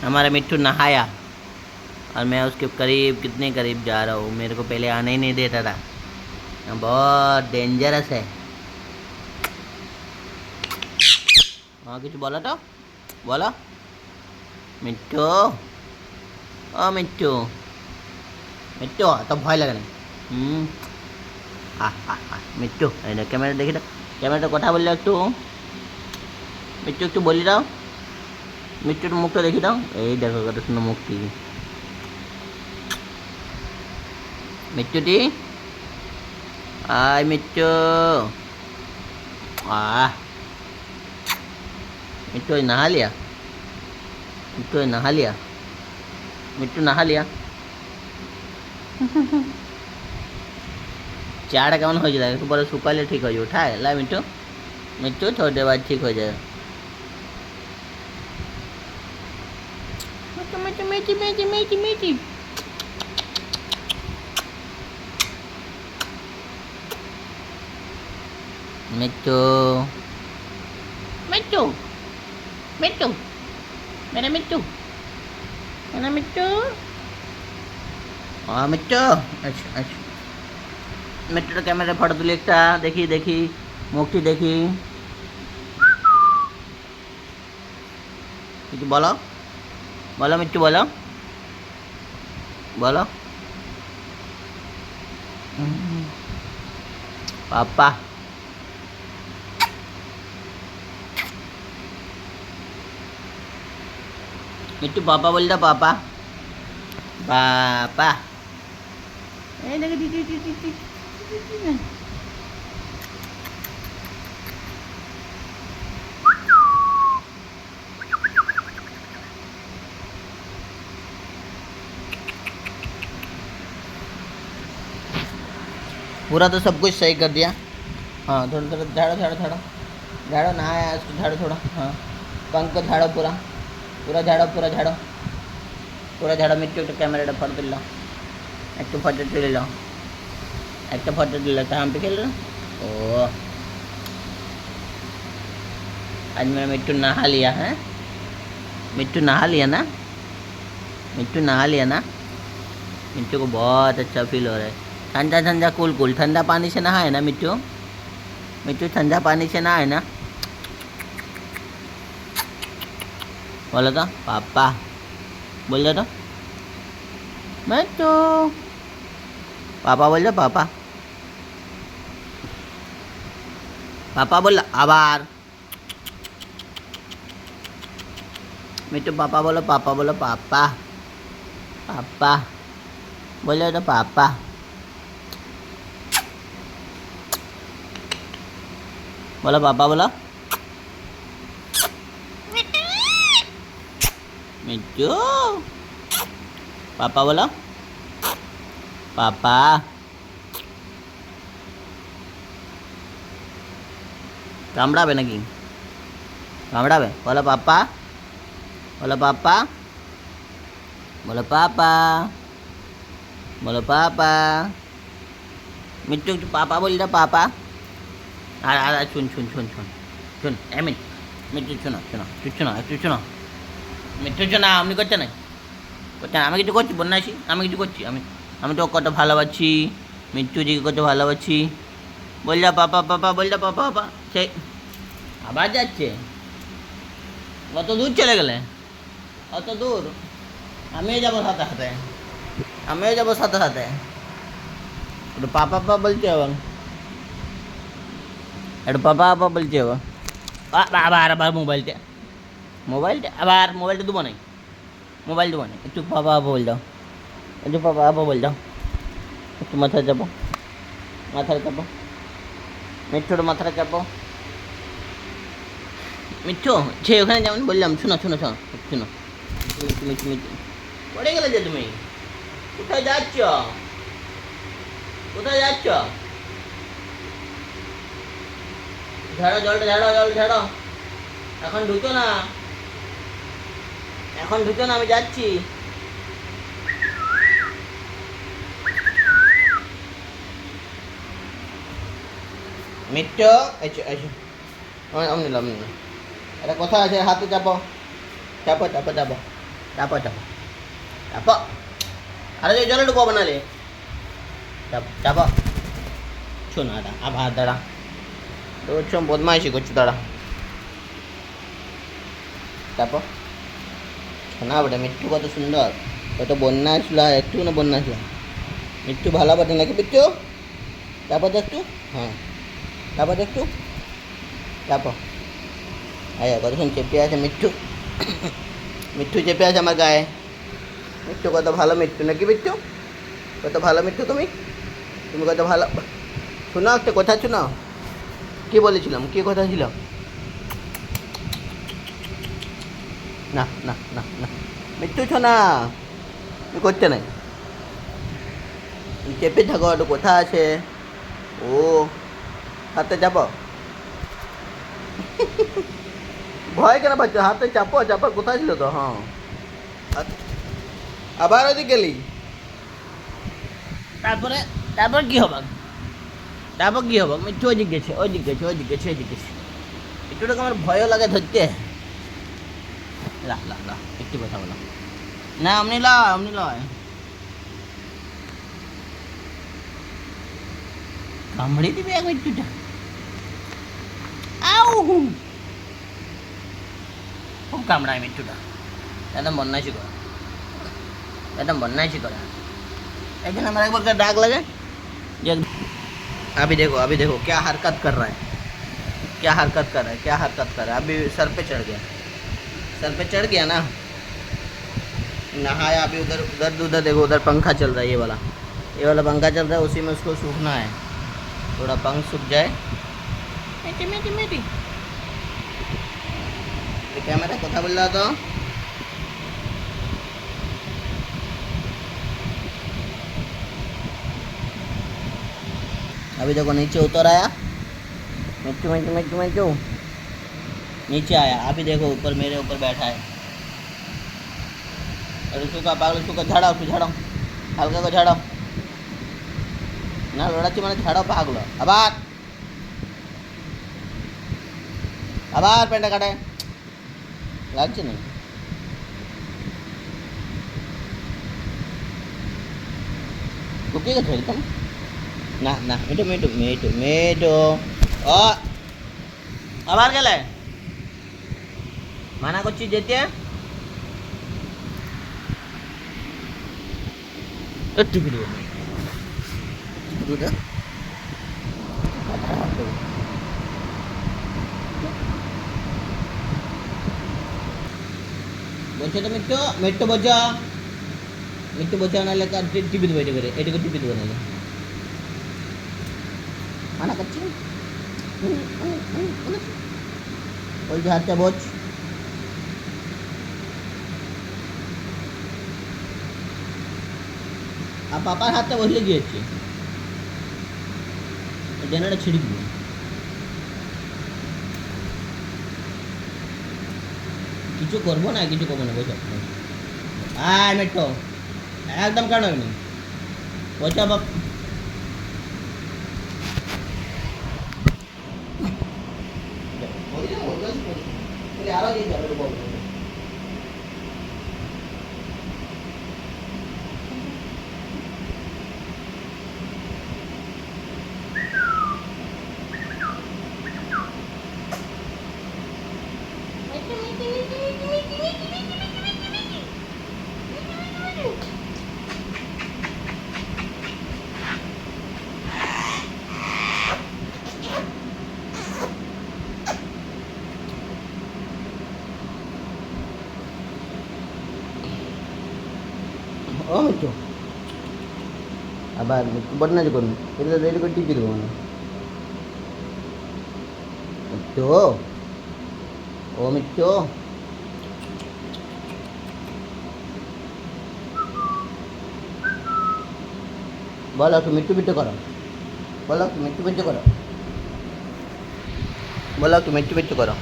हमारा मिट्टू नहाया और मैं उसके करीब कितने करीब जा रहा हूँ। मेरे को पहले आने ही नहीं देता था। बहुत डेंजरस है। हाँ कुछ बोला तो बोलो मिट्टू। ओ मिट्टू मिट्टू तो भय लगे मिट्टू कैमेरा देखी तो कैमेरा कथा बोल একটু मिट्टू একটু बोली দাও मिट्टूर मुखटा देखी दाओ এই देखो कत सुंदर मुखटी मिट्टूटी आय मिट्टू मिट्टू नहा लिया मिट्टू नहा लिया मिट्टू नहा लिया चाड़ा केमन हो जाए बड़े सुखाले ठीक हो जाए उठाए ला मिट्टू मिट्टू थोड़ी देर बाद ठीक हो जाए मिट्टू मिट्टू मिट्टू मेरा मिट्टू मेरा मिट्टू हाँ मिट्टू अच्छा अच्छा मिट्टू कैमरा फोटो तुले एक देखी देखी मुखटी देखी बोलो बोलो मिट्टू बोलो बोलो पापा मिट्टू पापा बोल रहा पापा पापा पूरा तो सब कुछ सही कर दिया। हाँ थोड़ा थोड़ा झाड़ो झाड़ो झाड़ो झाड़ो ना आया इसको झाड़ो थोड़ा। हाँ पंख को झाड़ो पूरा पूरा झाड़ो पूरा झाड़ो पूरा झाड़ो मिट्टू तो कैमरा फोटो तुल लो एक तो फोटो तुले लो एक तो फोटो तुल लो हम पे खेल रहे ओ आज मेरा मिट्टू नहा लिया है। मिट्टू नहा लिया ना मिट्टू नहा लिया ना मिट्टू को बहुत अच्छा फील हो रहा है। ठंडा ठंडा कूल कूल ठंडा पानी से नहाए ना मिट्टू मिट्टू ठंडा पानी से नहाए ना बोलो तो पापा बोल दो तो मिट्टू पापा बोल दो पापा पापा बोल आभार मिट्टू पापा बोलो पापा बोलो पापा पापा बोलो तो पापा बोलो पापा बोलो मिट्टू पापा बोलो पापा कामड़ाबे नाकि कामड़ाबे बोलो पापा बोलो पापा बोलो पापा बोलो पापा मिट्टू पापा बोल रहा पापा শুন শুন শুন শুন শুন মিট্টু শোনো শোনো একটু শোনো একটু শোনো মিট্টু শোনা আপনি করছে না করছেন আমি কিছু করছি বন্যাসী আমি কিছু করছি আমি আমি তো কত ভালোবাসি মিট্টুজিকে কত ভালোবাসি বল যা পাপা পাপা বল যা পাপা পাপা সেই আবার যাচ্ছে কত দূর চলে গেলে অত দূর আমিও যাবো সাথে সাথে আমিও যাবো সাথে সাথে একটু পাপা পাপা বলছে এবং একটু পাপা পাপা বলছে আবার আবার মোবাইলটা মোবাইলটা আবার মোবাইলটা দেবো নাই মোবাইল দেবো না একটু পাপা পাপা বল দাও একটু পাপা পাপা বল দাও একটু মাথায় চাপো মাথায় চাপো মিট্টুর মাথায় চাপো মিট্টু সে ওখানে যেমন বললাম শোনো শোনো শোনো শোনো মিট্টু মিট্টু মিট্টু পড়ে গেলে যে তুমি কোথায় যাচ্ছ কোথায় যাচ্ছ ঝাড়ো জলটা ঝাড়ো জল ঝাড়ো এখন ঢুকো না এখন ঢুকো না আমি যাচ্ছি মিট্টু এসো এসো অমনি অমনি একটা কথা আছে হাতে চাপো চাপো চাপো চাপো চাপো চাপো চাপো। আরে যে জলে ঢুকো বানালে চাপো। শোনো দাঁড়া, আবার দাঁড়া, রোজ বদমাইশি করছো, দাঁড়া। চাপো। শোনা বেটা, মিট্টু কত সুন্দর, কত বন্যা ছিল, একটু না বন্যা ছিল। মিট্টু ভালো বাটে নাকি মিট্টু? চাপো তো একটু, হ্যাঁ চাপো তো একটু, চাপো। আচ্ছা কতক্ষণ চেপে আছে মিট্টু, মিট্টু চেপে আছে আমার গায়ে। মিট্টু কত ভালো মিট্টু নাকি মিট্টু? কত ভালো মিট্টু তুমি, তুমি কত ভালো। শোনাও একটা কথা, শোনাও কী বলেছিলাম, কী কথা ছিল? না না না না মিট্টু শোনা, তুমি করতে নাই, চেপে থাকো, একটু কথা আছে। ও হাতে চাপো। ভয় কেন পাচ্ছ? হাতে চাপো, চাপার কোথায় ছিল তো? হ্যাঁ আবার ওদিকে গেলি, তারপরে তারপর কি হবে? তারপর কি হবে? মিট্টু ওইদিক গেছে, ওইদিক গেছে, ওইদিক গেছে, ওইদিক গেছে। একটুটাকে আমার ভয়ও লাগে ধরতে। লা লা লা একটু কথা বলো না, অমনি লয়, অমনি লয়, কামড়ে দিবে এক মিট্টুটা। আউ খুব কামড়ায় মিট্টুটা, একদম বন্যাইশি করে, একদম বন্যাইশি করে। এই জন্য আমার একবার डाक लगे ये। अभी देखो क्या हरकत कर रहा है, क्या हरकत कर रहा है, क्या हरकत कर रहा है। अभी सर पे चढ़ गया, सर पे चढ़ गया ना, नहाया। अभी उधर उधर उधर देखो, उधर पंखा चल रहा है, ये वाला पंखा चल रहा है, उसी में उसको सूखना है, थोड़ा पंख सूख जाए। मेटी मेटी मेटी कैमरा কথা বল रहा तो। अभी देखो नीचे उतर आया मिट्टू, मिट्टू मिट्टू मिट्टू नीचे आया। अभी देखो ऊपर मेरे ऊपर बैठा है। अरे सूखा पागल, सूखा झाड़ाओ, तू झाड़ाओ, हल्का को झाड़ाओ ना, लड़ाची मैंने झाड़ाओ पागल। আবার আবার পেন্টা কাটে লাগছে না। কুকি গেছে একদম। না না মিটু মিটু মিটু মিটু, ও আবার গেলে, মানা করছি যেতে। একটু কি দেবো দুধে, বলছে তো মিট্টু, মিট্টু বোঝা, মিট্টু বোঝা নাহলে টিপি দেবো, এটাকে টিপি দেবো নাহলে। মানা করছি বলছে হাতটা বোঝ। আর পাপার হাতটা বসলে গিয়েছে, জেনারেটা ছিঁড়ে দিবে। কিছু করবো না, কিছু করবো না, বসে আয় মেট্টো, একদম কেন হয়নি বসে বাপ। আরো দিয়ে যাবে ও মিট্টু। আবার বদনাজি করুন, এটা রেডি করে টিপি দেবো না মিট্টু। ও মিট্টু, বলো একটু মিট্টু মিট্টু করো, বলো একটু মিট্টু মিট্টু করো, বলো একটু মিট্টু মিট্টু করো।